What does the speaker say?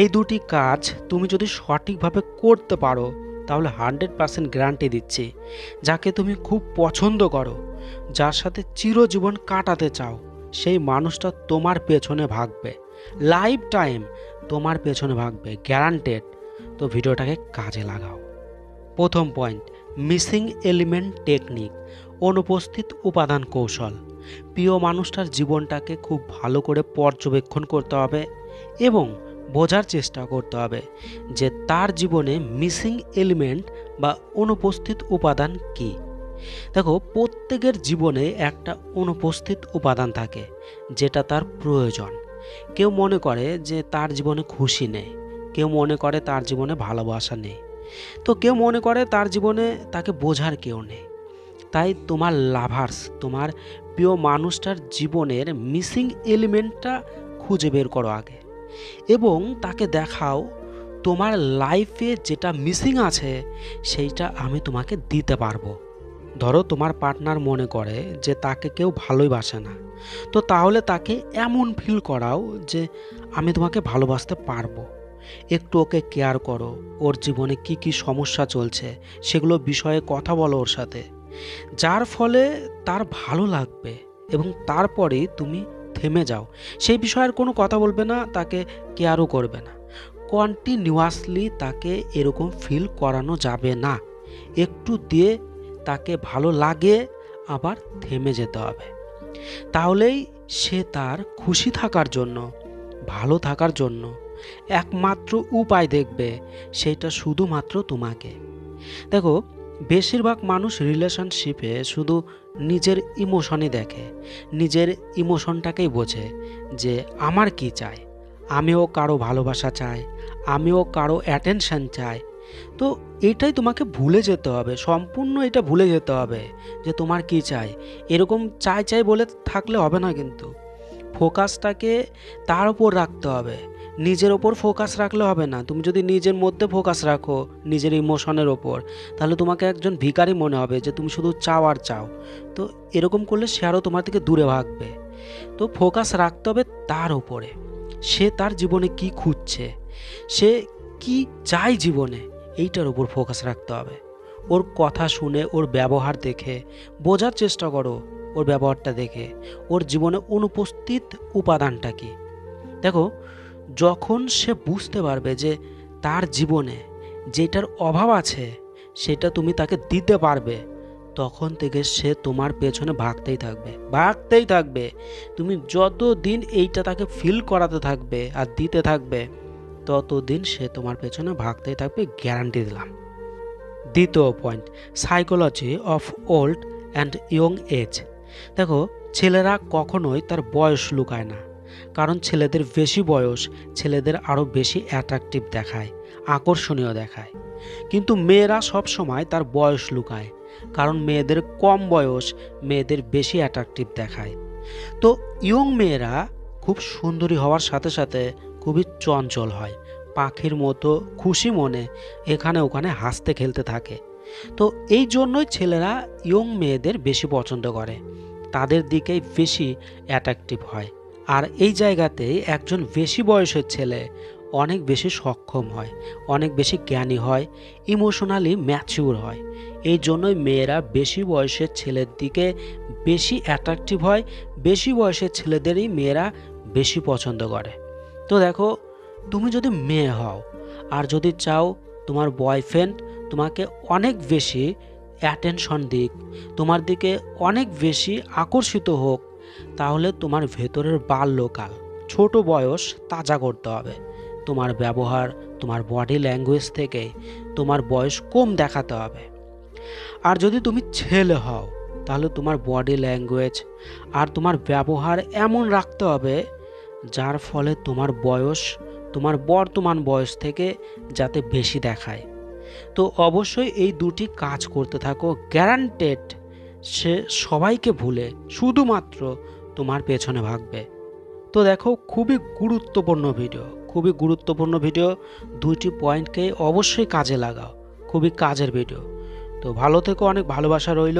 এই দুটি কাজ তুমি যদি সঠিকভাবে করতে পারো তাহলে 100% গ্যারান্টি দিচ্ছি, যাকে তুমি খুব পছন্দ করো, যার সাথে চিরজীবন কাটাতে চাও, সেই মানুষটা তোমার পেছনে ভাগবে, লাইফ টাইম তোমার পেছনে ভাগবে, গ্যারান্টেড। তো ভিডিওটাকে কাজে লাগাও। প্রথম পয়েন্ট, মিসিং এলিমেন্ট টেকনিক, অনুপস্থিত উপাদান কৌশল। প্রিয় মানুষটার জীবনটাকে খুব ভালো করে পর্যবেক্ষণ করতে হবে এবং বোঝার চেষ্টা করতে হবে যে তার জীবনে মিসিং এলিমেন্ট বা অনুপস্থিত উপাদান কি। দেখো, প্রত্যেকের জীবনে একটা অনুপস্থিত উপাদান থাকে যেটা তার প্রয়োজন। কেউ মনে করে যে তার জীবনে খুশি নেই, কেউ মনে করে তার জীবনে ভালোবাসা নেই, তো কেউ মনে করে তার জীবনে তাকে বোঝার কেউ নেই। তাই তোমার লাভার্স, তোমার প্রিয় মানুষটার জীবনের মিসিং এলিমেন্টটা খুঁজে বের করো আগে এবং তাকে দেখাও তোমার লাইফে যেটা মিসিং আছে সেইটা আমি তোমাকে দিতে পারবো। ধরো তোমার পার্টনার মনে করে যে তাকে কেউ ভালোই বাসে না, তো তাহলে তাকে এমন ফিল করাও যে আমি তোমাকে ভালোবাসতে পারবো। একটু ওকে কেয়ার করো, ওর জীবনে কি কি সমস্যা চলছে সেগুলো বিষয়ে কথা বলো ওর সাথে, যার ফলে তার ভালো লাগবে এবং তারপরেই তুমি থেমে যাও। সেই বিষয়ে আর কোনো কথা বলবে না, তাকে কেয়ারও করবে না। কন্টিনিউয়াসলি তাকে এরকম ফিল করানো যাবে না। একটু দিয়ে তাকে ভালো লাগে আবার থেমে যেতে হবে। তাহলেই সে তার খুশি থাকার জন্য, ভালো থাকার জন্য একমাত্র উপায় দেখবে, সেটা শুধুমাত্র তোমাকে। দেখো, বেশিরভাগ মানুষ রিলেশনশিপে শুধু নিজের ইমোশনই দেখে, নিজের ইমোশনটাকেই বোঝে যে আমার কি চাই, আমিও কারো ভালোবাসা চাই, আমিও কারো অ্যাটেনশন চাই। তো এটাই তোমাকে ভুলে যেতে হবে, সম্পূর্ণ এটা ভুলে যেতে হবে যে তোমার কি চাই। এরকম চাই চাই বলে থাকলে হবে না, কিন্তু ফোকাসটাকে তার উপর রাখতে হবে, নিজের ওপর ফোকাস রাখলে হবে না। তুমি যদি নিজের মধ্যে ফোকাস রাখো, নিজের ইমোশনের ওপর, তাহলে তোমাকে একজন ভিখারি মনে হবে যে তুমি শুধু চাও আর চাও। তো এরকম করলে সে আরও তোমার থেকে দূরে ভাগবে। তো ফোকাস রাখতে হবে তার উপরে, সে তার জীবনে কি খুঁজছে, সে কি চায় জীবনে, এইটার উপর ফোকাস রাখতে হবে। ওর কথা শুনে, ওর ব্যবহার দেখে বোঝার চেষ্টা করো, ওর ব্যবহারটা দেখে ওর জীবনে অনুপস্থিত উপাদানটা কি। দেখো, যখন সে বুঝতে পারবে যে তার জীবনে যেটার অভাব আছে সেটা তুমি তাকে দিতে পারবে, তখন থেকে সে তোমার পেছনে ভাগতেই থাকবে, ভাগতেই থাকবে। তুমি যতদিন এইটা তাকে ফিল করাতে থাকবে আর দিতে থাকবে, ততদিন সে তোমার পেছনে ভাগতেই থাকবে, গ্যারান্টি দিলাম। দ্বিতীয় point, psychology of old and young age. দেখো, ছেলেরা কখনোই তার বয়স লুকায় না, কারণ ছেলেদের বেশি বয়স ছেলেদের আরও বেশি অ্যাট্রাকটিভ দেখায়, আকর্ষণীয় দেখায়। কিন্তু মেয়েরা সব সময় তার বয়স লুকায়, কারণ মেয়েদের কম বয়স মেয়েদের বেশি অ্যাট্রাকটিভ দেখায়। তো ইয়ং মেয়েরা খুব সুন্দরী হওয়ার সাথে সাথে খুবই চঞ্চল হয়, পাখির মতো খুশি মনে এখানে ওখানে হাসতে খেলতে থাকে। তো এই জন্যই ছেলেরা ইয়ং মেয়েদের বেশি পছন্দ করে, তাদের দিকেই বেশি অ্যাট্রাকটিভ হয়। আর এই জায়গাতেই একজন বেশি বয়সের ছেলে অনেক বেশি সক্ষম হয়, অনেক বেশি জ্ঞানী হয়, ইমোশনালি ম্যাচিউর হয়। এই জন্যই মেয়েরা বেশি বয়সের ছেলের দিকে বেশি অ্যাট্রাকটিভ হয়, বেশি বয়সের ছেলেদেরই মেয়েরা বেশি পছন্দ করে। তো দেখো, তুমি যদি মেয়ে হও আর যদি চাও তোমার বয়ফ্রেন্ড তোমাকে অনেক বেশি অ্যাটেনশন দিক, তোমার দিকে অনেক বেশি আকর্ষিত হোক, তাহলে তোমার ভেতরের বাল্যকাল, ছোট বয়স তাজা করতে হবে। তোমার ব্যবহার, তোমার বডি ল্যাঙ্গুয়েজ থেকে তোমার বয়স কম দেখাতে হবে। আর যদি তুমি ছেলে হও তাহলে তোমার বডি ল্যাঙ্গুয়েজ আর তোমার ব্যবহার এমন রাখতে হবে যার ফলে তোমার বয়স তোমার বর্তমান বয়স থেকে যাতে বেশি দেখায়। তো অবশ্যই এই দুটি কাজ করতে থাকো, গ্যারান্টেড সে সবাইকে ভুলে শুধুমাত্র তোমার পেছনে ভাগবে। তো দেখো, খুবই গুরুত্বপূর্ণ ভিডিও, খুবই গুরুত্বপূর্ণ ভিডিও, দুইটি পয়েন্টকে অবশ্যই কাজে লাগাও, খুবই কাজের ভিডিও। তো ভালো থেকো, অনেক ভালোবাসা রইল।